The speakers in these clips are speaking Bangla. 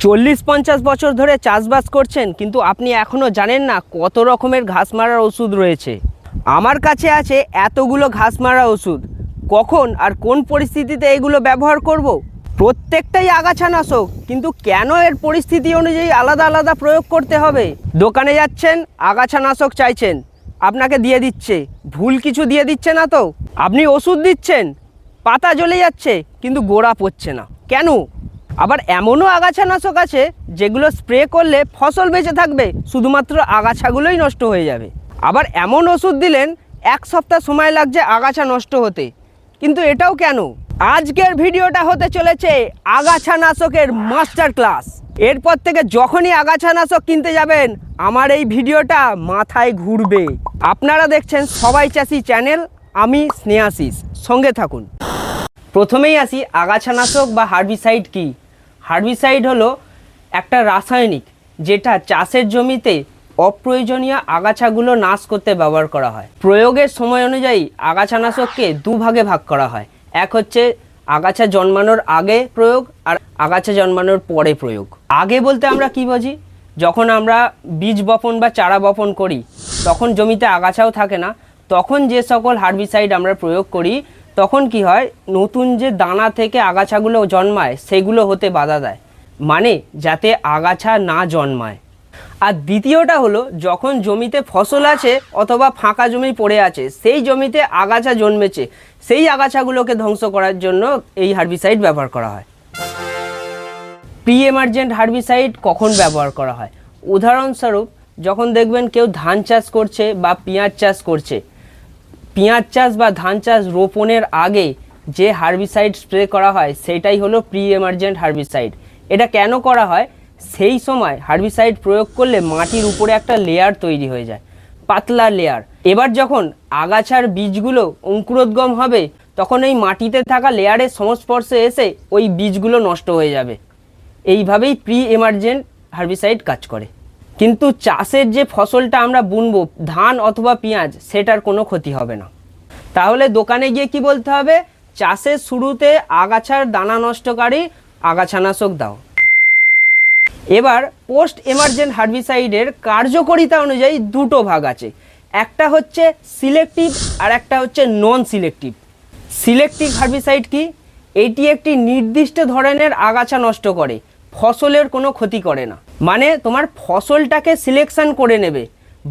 40-50 বছর ধরে চাষবাস করছেন, কিন্তু আপনি এখনও জানেন না কত রকমের ঘাস মারার ওষুধ রয়েছে। আমার কাছে আছে এতগুলো ঘাস মারা ওষুধ। কখন আর কোন পরিস্থিতিতে এগুলো ব্যবহার করব? প্রত্যেকটাই আগাছানাশক, কিন্তু কেন এর পরিস্থিতি অনুযায়ী আলাদা আলাদা প্রয়োগ করতে হবে? দোকানে যাচ্ছেন, আগাছানাশক চাইছেন, আপনাকে দিয়ে দিচ্ছে। ভুল কিছু দিয়ে দিচ্ছে না তো? আপনি ওষুধ দিচ্ছেন, পাতা জ্বলে যাচ্ছে কিন্তু গোড়া পড়ছে না, কেন? আবার এমনও আগাছানাশক আছে যেগুলো স্প্রে করলে ফসল বেঁচে থাকবে, শুধুমাত্র আগাছাগুলোই নষ্ট হয়ে যাবে। আবার এমন ওষুধ দিলেন 1 সপ্তাহ সময় লাগছে আগাছা নষ্ট হতে, কিন্তু এটাও কেন? আজকের ভিডিওটা হতে চলেছে আগাছানাশকের মাস্টার ক্লাস। এরপর থেকে যখনই আগাছানাশক কিনতে যাবেন, আমার এই ভিডিওটা মাথায় ঘুরবে। আপনারা দেখছেন সবাই চাষি চ্যানেল, আমি স্নেহাশিস, সঙ্গে থাকুন। প্রথমেই আসি, আগাছানাশক বা হার্বিসাইড কি? হার্বিসাইড হলো একটা রাসায়নিক যেটা চাষের জমিতে অপ্রয়োজনীয় আগাছাগুলো নাশ করতে ব্যবহার করা হয়। প্রয়োগের সময় অনুযায়ী আগাছানাশককে দুভাগে ভাগ করা হয়। এক হচ্ছে আগাছা জন্মানোর আগে প্রয়োগ, আর আগাছা জন্মানোর পরে প্রয়োগ। আগে বলতে আমরা কি বুঝি? যখন আমরা বীজ বপন বা চারা বপন করি, তখন জমিতে আগাছাও থাকে না, তখন যে সকল হার্বিসাইড আমরা প্রয়োগ করি, তখন কি হয়, নতুন যে দানা থেকে আগাছাগুলো জন্মায় সেগুলো হতে বাধা দেয়, মানে যাতে আগাছা না জন্মায়। আর দ্বিতীয়টা হলো, যখন জমিতে ফসল আছে অথবা ফাঁকা জমি পড়ে আছে, সেই জমিতে আগাছা জন্মেছে, সেই আগাছাগুলোকে ধ্বংস করার জন্য এই হার্বিসাইড ব্যবহার করা হয়। প্রি এমার্জেন্ট হার্বিসাইড কখন ব্যবহার করা হয়? উদাহরণস্বরূপ, যখন দেখবেন কেউ ধান চাষ করছে বা পেঁয়াজ চাষ করছে, পেঁয়াজ চাষ বা ধান চাষ রোপণের আগে যে হার্বিসাইড স্প্রে করা হয় সেটাই হলো প্রি এমার্জেন্ট হার্বিসাইড। এটা কেন করা হয়? সেই সময় হার্বিসাইড প্রয়োগ করলে মাটির উপরে একটা লেয়ার তৈরি হয়ে যায়, পাতলা লেয়ার। এবার যখন আগাছার বীজগুলো অঙ্কুরোদ্গম হবে, তখন এই মাটিতে থাকা লেয়ারের সংস্পর্শে এসে ওই বীজগুলো নষ্ট হয়ে যাবে। এইভাবেই প্রি এমার্জেন্ট হার্বিসাইড কাজ করে। কিন্তু চাষের যে ফসলটা আমরা বুনবো, ধান অথবা পেঁয়াজ, সেটার কোনো ক্ষতি হবে না। তাহলে দোকানে গিয়ে কি বলতে হবে? চাষের শুরুতে আগাছার দানা নষ্টকারী আগাছানাশক দাও। এবার পোস্ট এমার্জেন্ট হার্বিসাইডের কার্যকারিতা অনুযায়ী দুটো ভাগ আছে। একটা হচ্ছে সিলেক্টিভ আর একটা হচ্ছে নন সিলেক্টিভ। সিলেক্টিভ হার্বিসাইড কি? এটি একটি নির্দিষ্ট ধরনের আগাছা নষ্ট করে, ফসলের কোনো ক্ষতি করে না। মানে তোমার ফসলটাকে সিলেকশন করে নেবে,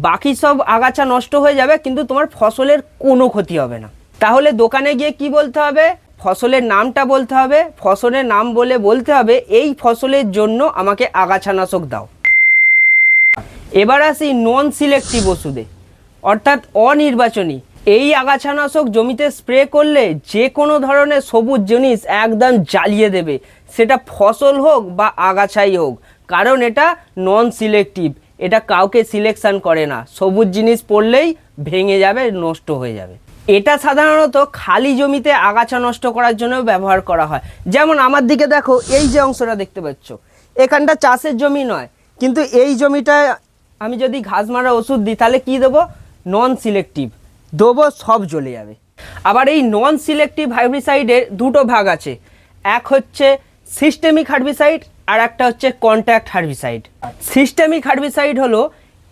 বাকি সব আগাছা নষ্ট হয়ে যাবে, কিন্তু তোমার ফসলের কোনো ক্ষতি হবে না। তাহলে দোকানে গিয়ে কি বলতে হবে? ফসলের নামটা বলতে হবে, ফসলের নাম বলে বলতে হবে এই ফসলের জন্য আমাকে আগাছানাশক দাও। এবার আসি নন সিলেক্টিভ ওষুধে, অর্থাৎ অনির্বাচনী। এই আগাছানাশক জমিতে স্প্রে করলে যে কোনো ধরনের সবুজ জিনিস একদম জ্বালিয়ে দেবে, সেটা ফসল হোক বা আগাছাই হোক, কারণ এটা নন সিলেক্টিভ। এটা কাউকে সিলেকশন করে না, সবুজ জিনিস পড়লেই ভেঙে যাবে, নষ্ট হয়ে যাবে। এটা সাধারণত খালি জমিতে আগাছা নষ্ট করার জন্য ব্যবহার করা হয়। যেমন আমার দিকে দেখো, এই যে অংশটা দেখতে পাচ্ছ, এখানটা চাষের জমি নয়, কিন্তু এই জমিটায় আমি যদি ঘাস মারা ওষুধ দিই, তাহলে কি দেবো? নন সিলেক্টিভ দেবো, সব জ্বলে যাবে। আবার এই নন সিলেক্টিভ হার্বিসাইডের দুটো ভাগ আছে। এক হচ্ছে সিস্টেমিক হার্বিসাইড আর একটা হচ্ছে কন্ট্যাক্ট হার্বিসাইড। সিস্টেমিক হার্বিসাইড হলো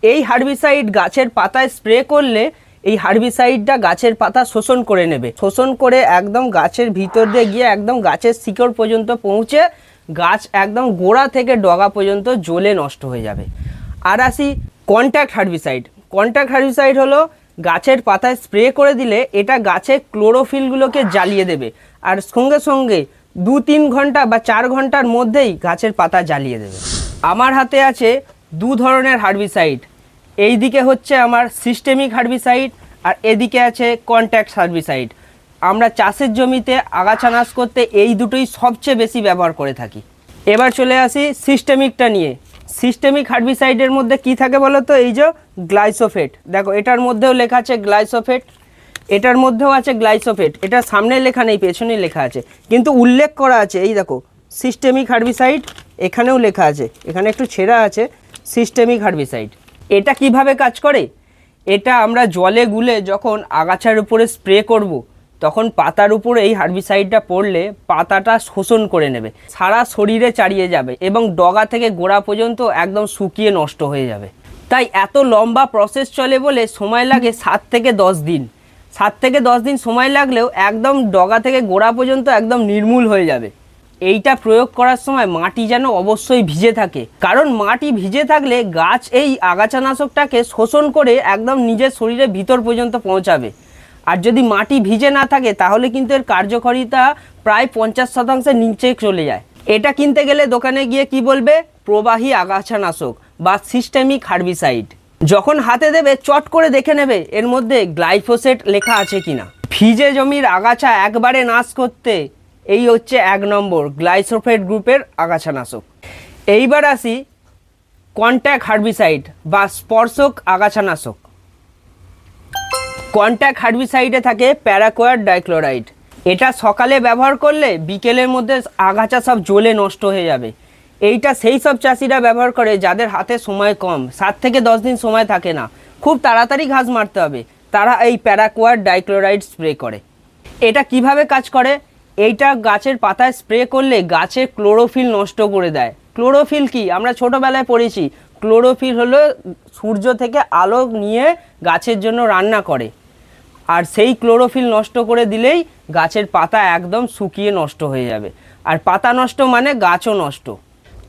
এই হার্বিসাইড গাছের পাতায় স্প্রে করলে এই হার্বিসাইডটা গাছের পাতা শোষণ করে নেবে, শোষণ করে একদম গাছের ভিতর দিয়ে গিয়ে একদম গাছের শিকড় পর্যন্ত পৌঁছে গাছ একদম গোড়া থেকে ডগা পর্যন্ত জ্বলে নষ্ট হয়ে যাবে। আর আসি কন্ট্যাক্ট হার্বিসাইড। কন্ট্যাক্ট হার্বিসাইড হলো গাছের পাতায় স্প্রে করে দিলে এটা গাছের ক্লোরোফিলগুলোকে জ্বালিয়ে দেবে, আর সঙ্গে সঙ্গে 2-3 ঘন্টা বা 4 ঘন্টার মধ্যেই গাছের পাতা জ্বালিয়ে দেবে। আমার হাতে আছে দু ধরনের হার্বিসাইড। এই দিকে হচ্ছে আমার সিস্টেমিক হার্বিসাইড, আর এদিকে আছে কন্ট্যাক্ট হার্বিসাইড। আমরা চাষের জমিতে আগাছা নাশ করতে এই দুটোই সবচেয়ে বেশি ব্যবহার করে থাকি। এবার চলে আসি সিস্টেমিকটা নিয়ে। সিস্টেমিক হার্বিসাইডের মধ্যে কি থাকে বলো তো? এই যে গ্লাইসোফেট, দেখো এটার মধ্যেও লেখা আছে গ্লাইসোফেট, এটার মধ্যেও আছে গ্লাইসোফেট। এটা সামনে লেখা নেই, পেছনে লেখা আছে, কিন্তু উল্লেখ করা আছে। এই দেখো সিস্টেমিক হার্বিসাইড, এখানেও লেখা আছে, এখানে একটু ছেঁড়া আছে, সিস্টেমিক হার্বিসাইড। এটা কিভাবে কাজ করে? এটা আমরা জলে গুলে যখন আগাছার উপরে স্প্রে করব, তখন পাতার উপরে এই হার্বিসাইডটা পড়লে পাতাটা শোষণ করে নেবে, সারা শরীরে চারিয়ে যাবে এবং ডগা থেকে গোড়া পর্যন্ত একদম শুকিয়ে নষ্ট হয়ে যাবে। তাই এত লম্বা প্রসেস চলে বলে সময় লাগে 7 থেকে 10 দিন। 7 থেকে 10 দিন সময় লাগলেও একদম ডগা থেকে গোড়া পর্যন্ত একদম নির্মূল হয়ে যাবে। এইটা প্রয়োগ করার সময় মাটি যেন অবশ্যই ভিজে থাকে, কারণ মাটি ভিজে থাকলে গাছ এই আগাছানাশকটাকে শোষণ করে একদম নিজের শরীরের ভিতর পর্যন্ত পৌঁছাবে। আর যদি মাটি ভিজে না থাকে তাহলে কিন্তু এর কার্যকারিতা প্রায় 50% নিচে চলে যায়। এটা কিনতে গেলে দোকানে গিয়ে কি বলবে, প্রবাহী আগাছানাশক বা সিস্টেমিক হার্বিসাইড। যখন হাতে দেবে চট করে দেখে নেবে এর মধ্যে গ্লাইফোসেট লেখা আছে কিনা। ভিজে জমির আগাছা একবারে নাশ করতে এই হচ্ছে 1 নম্বর গ্লাইফোসেট গ্রুপের আগাছানাশক। এইবার আসি কন্ট্যাক্ট হার্বিসাইড বা স্পর্শক আগাছানাশক। কন্ট্যাক্ট হার্বিসাইডে থাকে প্যারাকোয়াট ডাইক্লোরাইড। এটা সকালে ব্যবহার করলে বিকেলের মধ্যে আগাছা সব জ্বলে নষ্ট হয়ে যাবে। এইটা সেই সব চাষিরা ব্যবহার করে যাদের হাতে সময় কম, 7 থেকে 10 দিন সময় থাকে না, খুব তাড়াতাড়ি ঘাস মারতে হবে, তারা এই প্যারাকোয়াট ডাইক্লোরাইড স্প্রে করে। এটা কিভাবে কাজ করে, এইটা গাছের পাতায় স্প্রে করলে গাছের ক্লোরোফিল নষ্ট করে দেয়। ক্লোরোফিল কি আমরা ছোটোবেলায় পড়েছি, ক্লোরোফিল হলো সূর্য থেকে আলো নিয়ে গাছের জন্য রান্না করে, আর সেই ক্লোরোফিল নষ্ট করে দিলেই গাছের পাতা একদম শুকিয়ে নষ্ট হয়ে যাবে। আর পাতা নষ্ট মানে গাছও নষ্ট।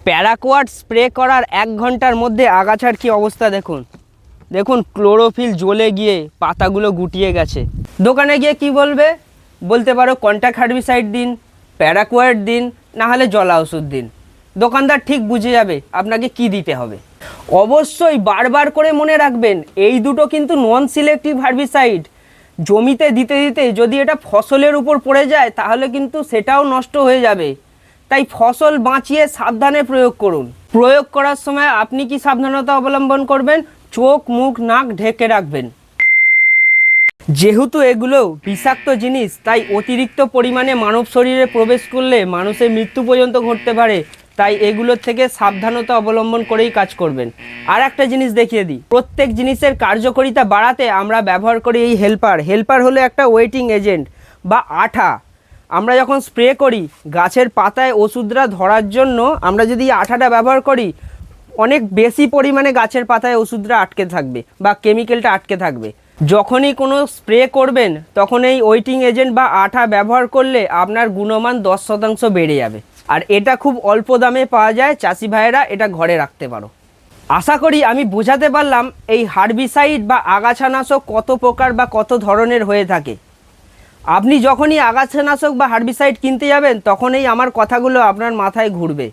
প্যারাকোয়াট স্প্রে করার 1 ঘন্টার মধ্যে আগাছার কি অবস্থা দেখুন, দেখুন ক্লোরোফিল জ্বলে গিয়ে পাতাগুলো গুটিয়ে গেছে। দোকানে গিয়ে কি বলবে, বলতে পারো কন্ট্যাক্ট হার্বিসাইড দিন, প্যারাকোয়াট দিন, না হলে জলা ওষুধ দিন। দোকানদার ঠিক বুঝে যাবে আপনাকে কি দিতে হবে। অবশ্যই বারবার করে মনে রাখবেন এই দুটো কিন্তু নন সিলেক্টিভ হার্বিসাইড। জমিতে দিতে দিতে যদি এটা ফসলের উপর পড়ে যায় তাহলে কিন্তু সেটাও নষ্ট হয়ে যাবে। তাই ফসল বাঁচিয়ে সাবধানে প্রয়োগ করুন। প্রয়োগ করার সময় আপনি কি সাবধানতা অবলম্বন করবেন, চোখ মুখ নাক ঢেকে রাখবেন। যেহেতু এগুলো বিষাক্ত জিনিস তাই অতিরিক্ত পরিমাণে মানব শরীরে প্রবেশ করলে মানুষের মৃত্যু পর্যন্ত ঘটতে পারে। তাই এগুলোর থেকে সাবধানতা অবলম্বন করেই কাজ করবেন। আর একটা জিনিস দেখিয়ে দিই, প্রত্যেক জিনিসের কার্যকারিতা বাড়াতে আমরা ব্যবহার করি এই হেল্পার হলো একটা ওয়েটিং এজেন্ট বা আঠা। আমরা যখন স্প্রে করি গাছের পাতায় ওষুধরা ধরার জন্য আমরা যদি এই আঠাটা ব্যবহার করি, অনেক বেশি পরিমাণে গাছের পাতায় ওষুধরা আটকে থাকবে বা কেমিক্যালটা আটকে থাকবে। যখনই কোনো স্প্রে করবেন তখন এই ওয়েটিং এজেন্ট বা আঠা ব্যবহার করলে আপনার গুণমান 10% বেড়ে যাবে। আর এটা খুব অল্প দামে পাওয়া যায়, চাষি ভাইয়েরা এটা ঘরে রাখতে পারো। আশা করি আমি বোঝাতে পারলাম এই হার্বিসাইড বা আগাছানাশক কত প্রকার বা কত ধরনের হয়ে থাকে। আপনি যখনই আগাছানাশক বা হার্বিসাইড কিনতে যাবেন তখনই আমার কথাগুলো আপনার মাথায় ঘুরবে।